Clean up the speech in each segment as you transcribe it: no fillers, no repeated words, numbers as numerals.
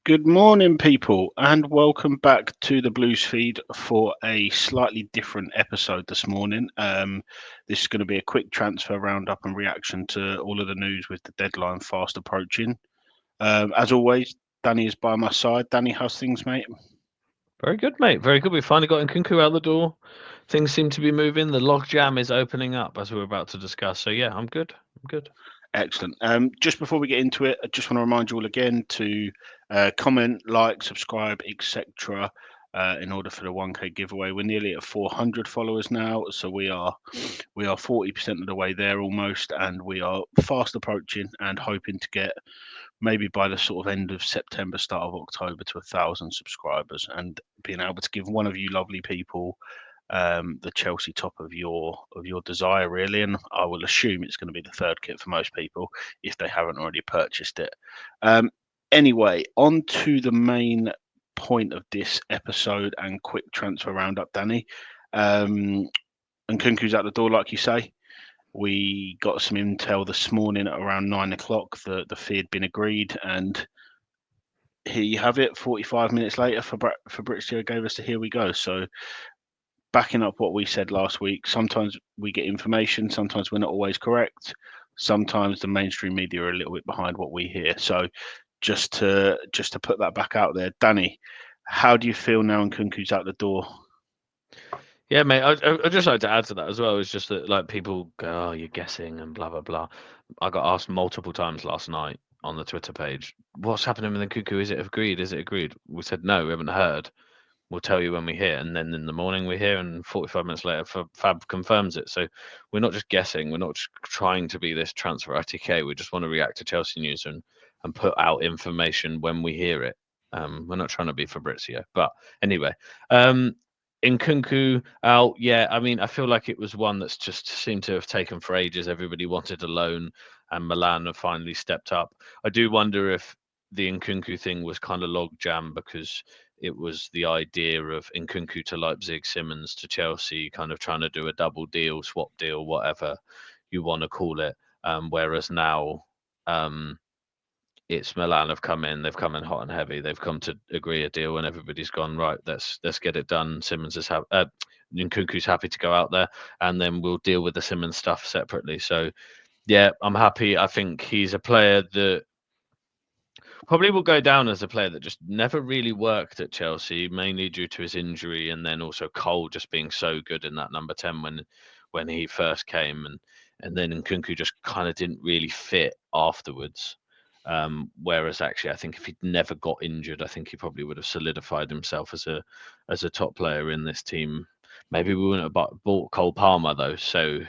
Good morning, people, and welcome back to the Blues feed for a slightly different episode this morning. This is going to be a quick transfer roundup and reaction to all of the news with the deadline fast approaching. As always, Danny is by my side. Danny, how's things, mate? Very good, mate. Very good. We finally got Nkunku out the door. Things seem to be moving. The log jam is opening up, as we we're about to discuss. So yeah, I'm good. I'm good. Excellent. Just before we get into it, I just want to remind you all again to comment, like, subscribe, etc. In order for the 1K giveaway. We're nearly at 400 followers now, so we are 40% of the way there almost, and we are fast approaching and hoping to get maybe by the sort of end of September, start of October to 1,000 subscribers, and being able to give one of you lovely people the Chelsea top of your desire, really. And I will assume it's going to be the third kit for most people if they haven't already purchased it. Um, anyway, on to the main point of this episode and quick transfer roundup, Danny. And Kunku's out the door, like you say. We got some intel this morning at around 9 o'clock that the fee had been agreed, and here you have it. 45 minutes later, Fabrizio gave us the here we go. So backing up what we said last week, sometimes we get information, sometimes we're not always correct. Sometimes the mainstream media are a little bit behind what we hear. So just to put that back out there, Danny, how do you feel now Nkunku's out the door? Yeah, mate. I'd just like to add to that as well. It's just that like people go, "Oh, you're guessing," and blah blah blah. I got asked multiple times last night on the Twitter page, "What's happening with Nkunku? Is it agreed? Is it agreed?" We said no, we haven't heard. We'll tell you when we hear. And then in the morning we hear, and 45 minutes later, Fab confirms it. So we're not just guessing. We're not just trying to be this transfer ITK. We just want to react to Chelsea news and put out information when we hear it. We're not trying to be Fabrizio. But anyway, Nkunku out. Yeah, I mean, I feel like it was one that's just seemed to have taken for ages. Everybody wanted a loan, and Milan have finally stepped up. I do wonder if the Nkunku thing was kind of log jam because it was the idea of Nkunku to Leipzig, Simmons to Chelsea, kind of trying to do a double deal, swap deal, whatever you want to call it. Whereas now, um, it's Milan have come in, they've come in hot and heavy, they've come to agree a deal, and everybody's gone right. Let's get it done. Simmons is Nkunku's happy to go out there, and then we'll deal with the Simmons stuff separately. So yeah, I'm happy. I think he's a player that probably will go down as a player that just never really worked at Chelsea, mainly due to his injury, and then also Cole just being so good in that number 10 when he first came, and then Nkunku just kind of didn't really fit afterwards. Whereas actually, I think if he'd never got injured, I think he probably would have solidified himself as a top player in this team. Maybe we wouldn't have bought Cole Palmer though, so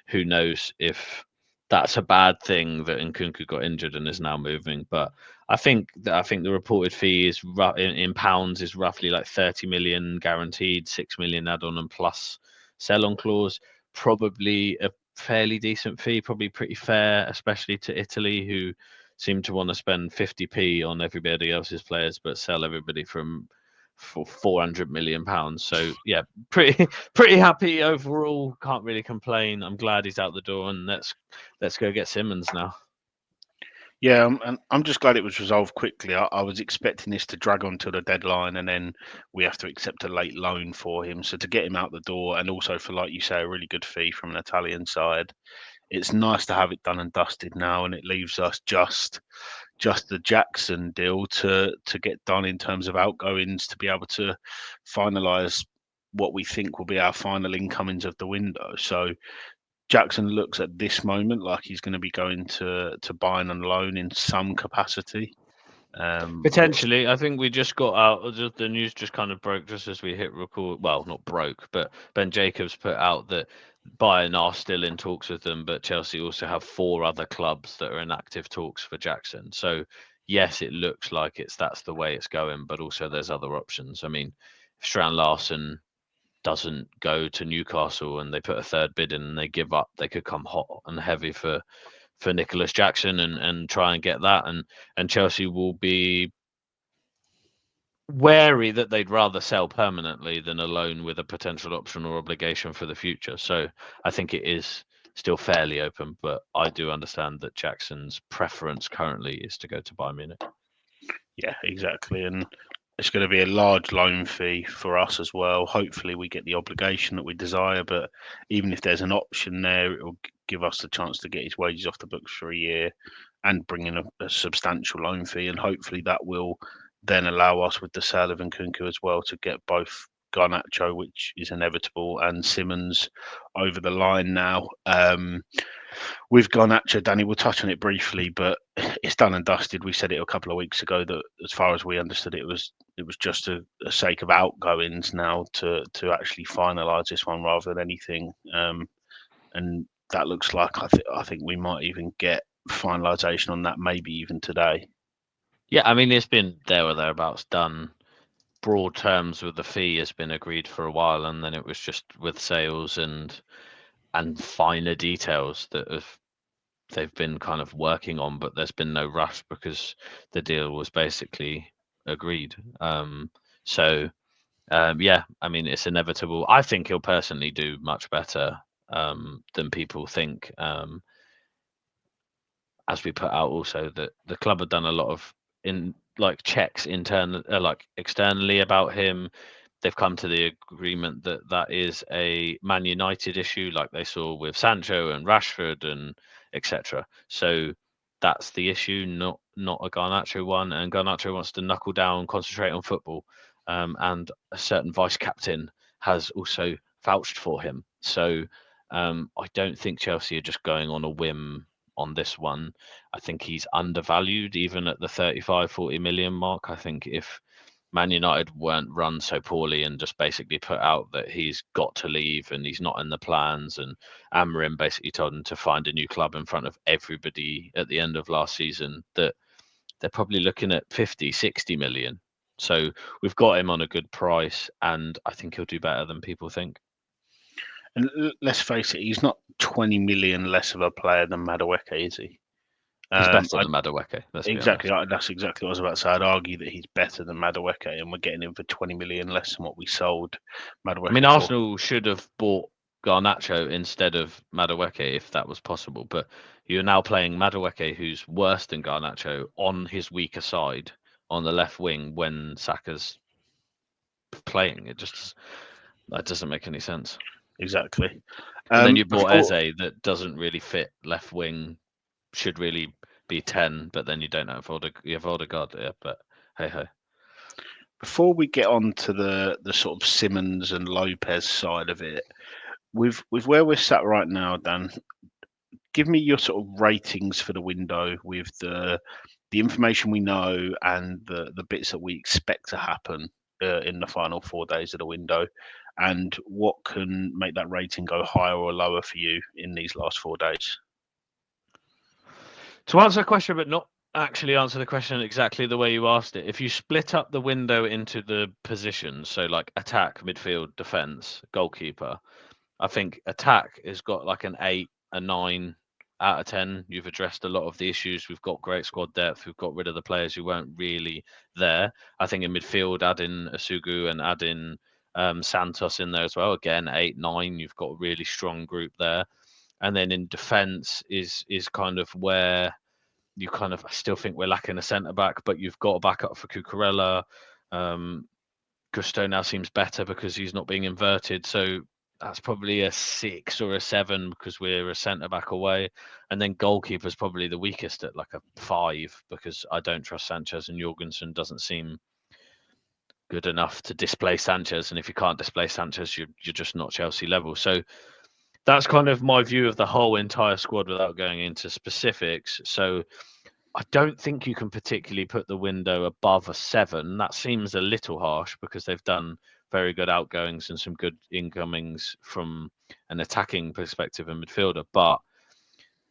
who knows if that's a bad thing that Nkunku got injured and is now moving. But I think the reported fee is in pounds is roughly like 30 million guaranteed, 6 million add-on and plus sell-on clause. Probably a fairly decent fee, probably pretty fair, especially to Italy, who seem to want to spend 50p on everybody else's players, but sell everybody for 400 million pounds. So yeah, pretty pretty happy overall. Can't really complain. I'm glad he's out the door, and let's go get Simmons now. Yeah, and I'm just glad it was resolved quickly. I was expecting this to drag on till the deadline, and then we have to accept a late loan for him. So to get him out the door, and also for, like you say, a really good fee from an Italian side, it's nice to have it done and dusted now, and it leaves us just the Jackson deal to get done in terms of outgoings to be able to finalise what we think will be our final incomings of the window. So Jackson looks at this moment like he's going to be going to buy and loan in some capacity. What's Potentially, I think we just got out. The news just kind of broke just as we hit record. Well, not broke, but Ben Jacobs put out that Bayern are still in talks with them, but Chelsea also have four other clubs that are in active talks for Jackson. So yes, it looks like that's the way it's going, but also there's other options. I mean, if Strand Larson doesn't go to Newcastle and they put a third bid in and they give up, they could come hot and heavy for Nicolas Jackson and try and get that, and Chelsea will be wary that they'd rather sell permanently than a loan with a potential option or obligation for the future. So I think it is still fairly open, but I do understand that Jackson's preference currently is to go to Bayern Munich. Yeah, exactly. And it's going to be a large loan fee for us as well. Hopefully, we get the obligation that we desire, but even if there's an option there, it will give us the chance to get his wages off the books for a year and bring in a substantial loan fee. And hopefully, that will then allow us, with the sale of Nkunku as well, to get both Garnacho, which is inevitable, and Simmons over the line now. With Garnacho, Danny, we'll touch on it briefly, but it's done and dusted. We said it a couple of weeks ago that, as far as we understood it, was just a sake of outgoings now to actually finalise this one rather than anything. And that looks like I think we might even get finalisation on that, maybe even today. Yeah, I mean, it's been there or thereabouts done. Broad terms with the fee has been agreed for a while, and then it was just with sales and finer details that they've been kind of working on, but there's been no rush because the deal was basically agreed. Yeah, I mean, it's inevitable. I think he'll personally do much better than people think. As we put out also that the club have done a lot of checks internal externally about him. They've come to the agreement that that is a Man United issue, like they saw with Sancho and Rashford and etc. So that's the issue, not a Garnacho one. And Garnacho wants to knuckle down, concentrate on football, and a certain vice captain has also vouched for him. So I don't think Chelsea are just going on a whim on this one. I think he's undervalued even at the 35-40 million mark. I think if Man United weren't run so poorly and just basically put out that he's got to leave and he's not in the plans, and Amorim basically told him to find a new club in front of everybody at the end of last season, that they're probably looking at 50, 60 million. So we've got him on a good price, and I think he'll do better than people think. And let's face it, he's not 20 million less of a player than Madueke, is he? He's better I than Madueke, let's be Exactly. honest. That's exactly what I was about to say. I'd argue that he's better than Madueke, and we're getting him for 20 million less than what we sold I mean, Madueke for. Arsenal should have bought Garnacho instead of Madueke if that was possible, but you're now playing Madueke, who's worse than Garnacho, on his weaker side on the left wing when Saka's playing. That doesn't make any sense. Exactly. And then you bought Before Eze that doesn't really fit left wing, should really be 10, but then you don't have you have Odegaard there, but hey ho. before we get on to the sort of Simmons and Lopez side of it, with where we're sat right now, Dan, give me your sort of ratings for the window with the information we know and the bits that we expect to happen in the final 4 days of the window, and what can make that rating go higher or lower for you in these last 4 days. To answer the question, but not actually answer the question exactly the way you asked it, if you split up the window into the positions, so like attack, midfield, defense, goalkeeper, I think attack has got like an 8, a 9 out of 10. You've addressed a lot of the issues. We've got great squad depth. We've got rid of the players who weren't really there. I think in midfield, add in Asugu and add in Santos in there as well. Again, 8, 9. You've got a really strong group there. And then in defense is kind of where you kind of, I still think we're lacking a centre back, but you've got a backup for Cucurella. Gusto now seems better because he's not being inverted. So that's probably a 6 or a 7 because we're a centre back away. And then goalkeeper's probably the weakest at like a 5 because I don't trust Sanchez, and Jorgensen doesn't seem good enough to displace Sanchez. And if you can't displace Sanchez, you're just not Chelsea level. So that's kind of my view of the whole entire squad without going into specifics. So I don't think you can particularly put the window above a 7. That seems a little harsh because they've done very good outgoings and some good incomings from an attacking perspective and midfielder. But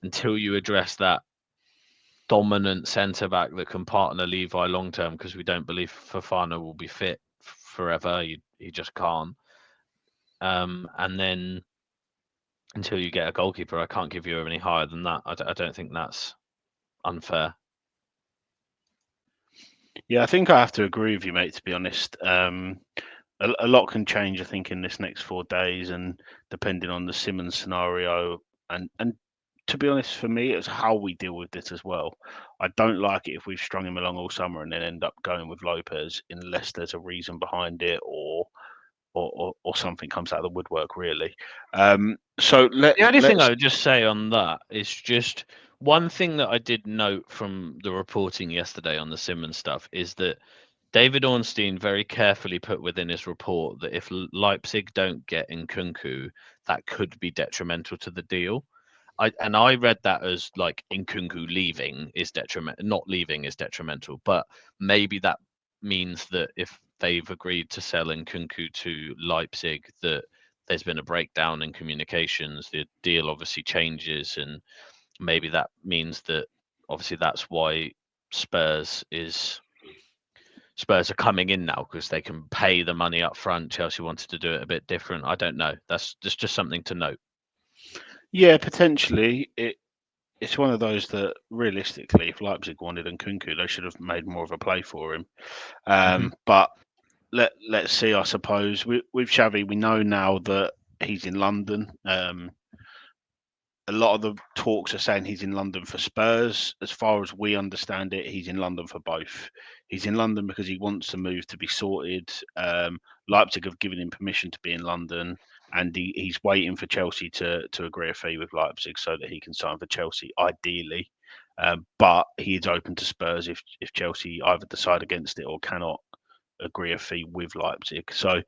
until you address that dominant centre back that can partner Levi long term, because we don't believe Fofana will be fit forever, he just can't. And then until you get a goalkeeper, I can't give you any higher than that. I don't think that's unfair. Yeah, I think I have to agree with you, mate. To be honest, a lot can change. I think in this next 4 days, and depending on the Simmons scenario, and to be honest, for me, it's how we deal with this as well. I don't like it if we've strung him along all summer and then end up going with Lopez unless there's a reason behind it or something comes out of the woodwork, really. So The only thing let's I would just say on that is just one thing that I did note from the reporting yesterday on the Simmons stuff is that David Ornstein very carefully put within his report that if Leipzig don't get Nkunku, that could be detrimental to the deal. I read that as like Nkunku leaving is detrimental, not leaving is detrimental, but maybe that means that if they've agreed to sell Nkunku to Leipzig, that there's been a breakdown in communications. The deal obviously changes, and maybe that means that obviously that's why Spurs is Spurs are coming in now because they can pay the money up front. Chelsea wanted to do it a bit different. I don't know. That's just something to note. Yeah, potentially it's one of those that realistically, if Leipzig wanted Nkunku, they should have made more of a play for him. Hmm. But let's see. I suppose with Xavi, we know now that he's in London. A lot of the talks are saying he's in London for Spurs. As far as we understand it, he's in London for both. He's in London because he wants the move to be sorted. Leipzig have given him permission to be in London, and he's waiting for Chelsea to agree a fee with Leipzig so that he can sign for Chelsea, ideally. But he is open to Spurs if Chelsea either decide against it or cannot agree a fee with Leipzig. So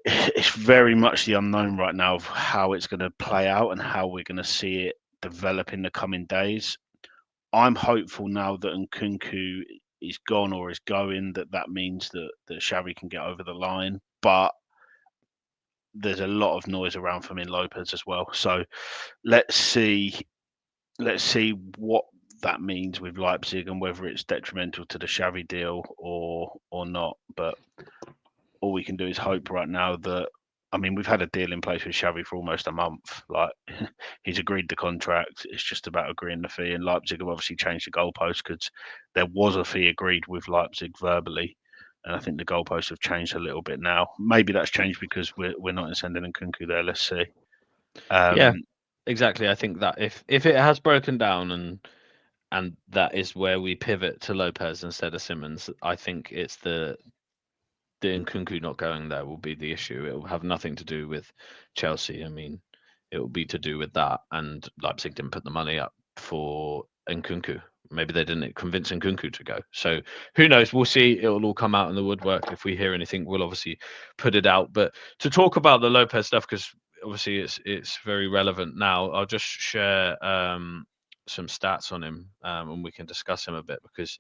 it's very much the unknown right now of how it's going to play out and how we're going to see it develop in the coming days. I'm hopeful now that Nkunku is gone or is going, that means that Xavi can get over the line. But there's a lot of noise around Fermin Lopez as well. So let's see what that means with Leipzig and whether it's detrimental to the Xavi deal or not. But all we can do is hope right now that, I mean, we've had a deal in place with Xavi for almost a month. Like he's agreed the contract. It's just about agreeing the fee. And Leipzig have obviously changed the goalpost because there was a fee agreed with Leipzig verbally, and I think the goalposts have changed a little bit now. Maybe that's changed because we're not sending Nkunku there. Let's see. Yeah, Um, exactly. I think that if it has broken down and that is where we pivot to Lopez instead of Simmons, I think it's the Nkunku not going there will be the issue. It will have nothing to do with Chelsea. I mean, it will be to do with that. And Leipzig didn't put the money up for Nkunku. Maybe they didn't convince Nkunku to go. So who knows? We'll see. It will all come out in the woodwork. If we hear anything, we'll obviously put it out. But to talk about the Lopez stuff, because obviously it's very relevant now, I'll just share some stats on him and we can discuss him a bit because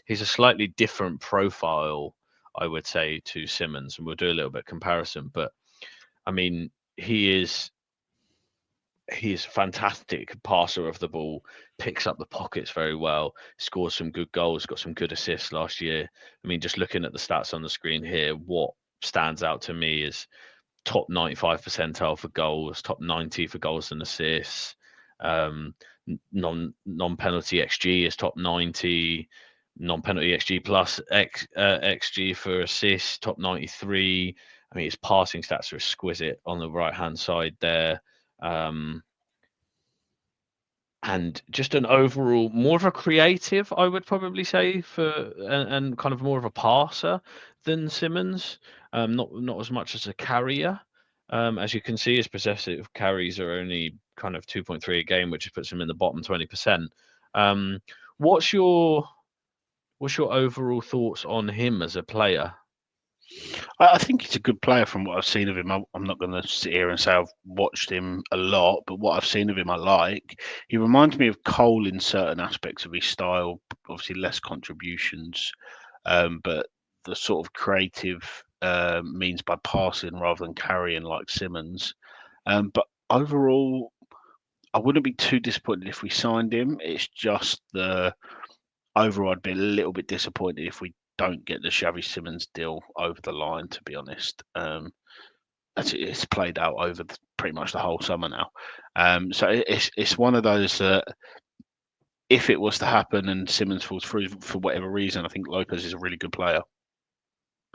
he's a slightly different profile, I would say, to Simmons, and we'll do a little bit of comparison. But I mean, he's a fantastic passer of the ball, picks up the pockets very well, scores some good goals, got some good assists last year. I mean, just looking at the stats on the screen here, what stands out to me is top 95 percentile for goals, top 90 for goals and assists. Non penalty XG is top 90, non penalty XG plus XG for assists, top 93. I mean, his passing stats are exquisite on the right hand side there. And just an overall more of a creative, I would probably say, and kind of more of a passer than Simmons. Not as much as a carrier. As you can see, his possessive carries are only kind of 2.3 a game, which puts him in the bottom 20%. Um, what's your overall thoughts on him as a player? I think he's a good player from what I've seen of him. I'm not going to sit here and say I've watched him a lot, but what I've seen of him, I like. He reminds me of Cole in certain aspects of his style. Obviously, less contributions, but the sort of creative means by passing rather than carrying like Simmons. But overall, I wouldn't be too disappointed if we signed him. It's just the overall, I'd be a little bit disappointed if we don't get the Xavi Simmons deal over the line. To be honest, it's played out over pretty much the whole summer now. So it's one of those that if it was to happen and Simmons falls through for whatever reason, I think Lopez is a really good player.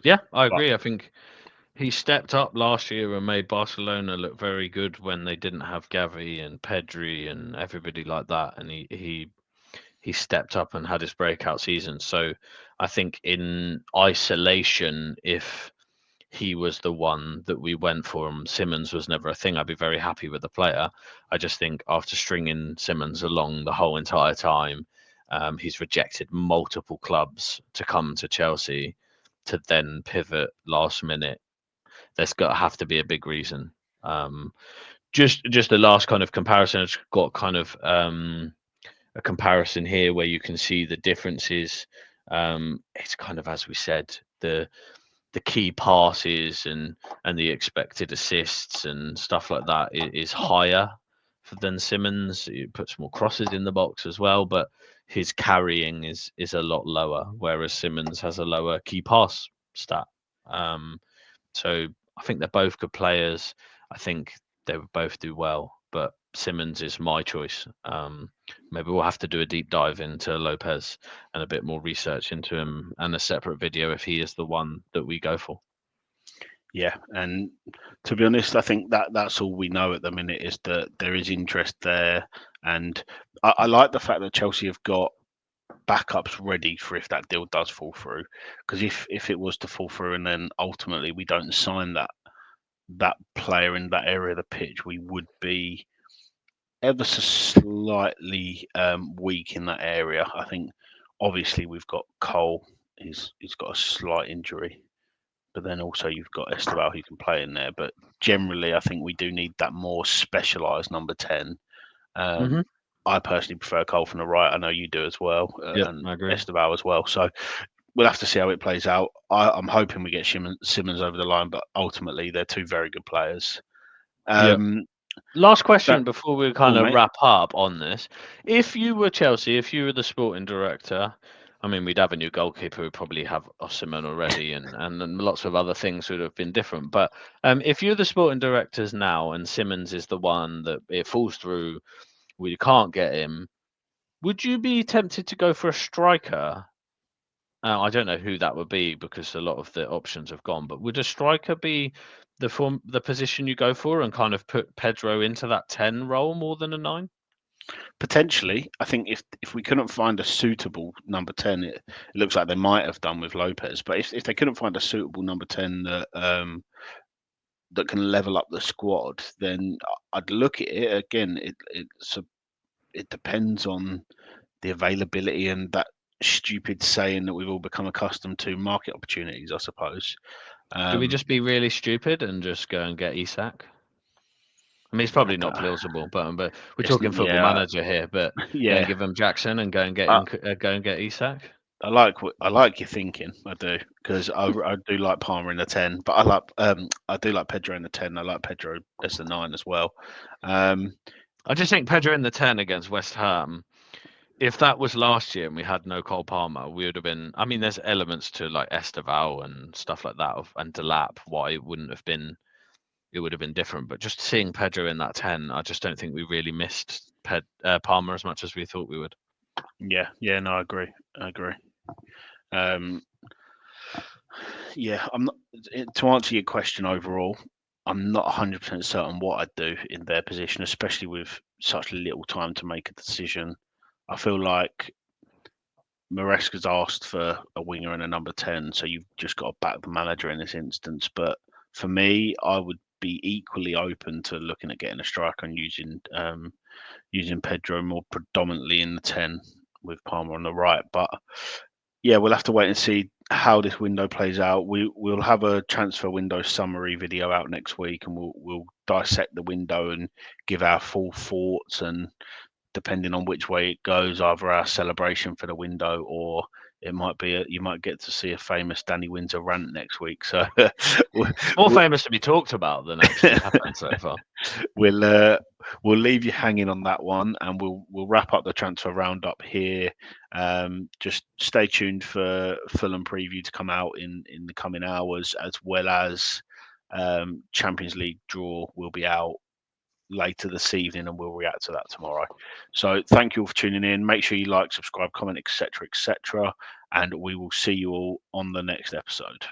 Yeah, I But agree. I think He stepped up last year and made Barcelona look very good when they didn't have Gavi and Pedri and everybody like that, and he stepped up and had his breakout season. So I think in isolation, if he was the one that we went for and Simmons was never a thing, I'd be very happy with the player. I just think after stringing Simmons along the whole entire time, he's rejected multiple clubs to come to Chelsea to then pivot last minute. There's got to have to be a big reason. Um, just the last kind of comparison, I've got kind of a comparison here where you can see the differences. It's kind of as we said, the key passes and the expected assists and stuff like that is higher than Simmons. He puts more crosses in the box as well, but his carrying is a lot lower, whereas Simmons has a lower key pass stat. Um, so I think they're both good players. I think they would both do well, but Simmons is my choice. Maybe we'll have to do a deep dive into Lopez and a bit more research into him and a separate video if he is the one that we go for. Yeah, and to be honest, I think that's all we know at the minute is that there is interest there, and I like the fact that Chelsea have got backups ready for if that deal does fall through. Because if it was to fall through and then ultimately we don't sign that player in that area of the pitch, we would be ever so slightly weak in that area. I think obviously we've got Cole. He's got a slight injury, but then also you've got Esteval who can play in there. But generally, I think we do need that more specialised number 10. Um, Mm-hmm. I personally prefer Cole from the right. I know you do as well, Yep, and I agree. Esteval as well. So we'll have to see how it plays out. I'm hoping we get Simmons over the line, but ultimately they're two very good players. Yep. Um, Last that question before we go kind on, of mate. wrap up on this. If you were Chelsea, if you were the sporting director, I mean, we'd have a new goalkeeper. We'd probably have Osimhen already, and then lots of other things would have been different. But if you're the sporting directors now, and Simmons is the one that it falls through, we can't get him. Would you be tempted to go for a striker? I don't know who that would be because a lot of the options have gone. But would a striker be the position you go for and kind of put Pedro into that 10 role more than a 9? Potentially, I think if we couldn't find a suitable number 10, it looks like they might have done with Lopez. But if they couldn't find a suitable number 10 that can level up the squad, then I'd look at it again. It depends on the availability and that stupid saying that we've all become accustomed to, market opportunities, I suppose. Should we Um, just be really stupid and just go and get Isak? I mean, it's I probably not don't- plausible, but we're it's talking football yeah, manager here. But go and yeah. give him Jackson and go and get I, go and get Isak. I like your thinking. I do because I do like Palmer in the 10, but I do like Pedro in the 10. I like Pedro as the 9 as well. Um, I just think Pedro in the 10 against West Ham. If that was last year and we had no Cole Palmer, we would have been. I mean, there's elements to like Esteval and stuff like that, and Delap. Why it wouldn't have been, it would have been different. But just seeing Pedro in that 10, I just don't think we really missed Palmer as much as we thought we would. yeah, yeah, no, I agree. I agree. Um, yeah, I'm not to answer your question overall. I'm not 100% certain what I'd do in their position, especially with such little time to make a decision. I feel like Maresca's asked for a winger and a number 10, so you've just got to back the manager in this instance. But for me, I would be equally open to looking at getting a striker and using Pedro more predominantly in the 10 with Palmer on the right. But yeah, we'll have to wait and see how this window plays out. We'll have a transfer window summary video out next week, and we'll dissect the window and give our full thoughts. And depending on which way it goes, either our celebration for the window or it might be you might get to see a famous Danny Windsor rant next week. So we'll, It's more famous to be talked about than actually happened so far. we'll uh, we'll leave you hanging on that one, and we'll wrap up the transfer roundup here. Just stay tuned for Fulham preview to come out in the coming hours, as well as Champions League draw will be out later this evening, and we'll react to that tomorrow. So thank you all for tuning in. Make sure you like, subscribe, comment, etc., etc., and we will see you all on the next episode.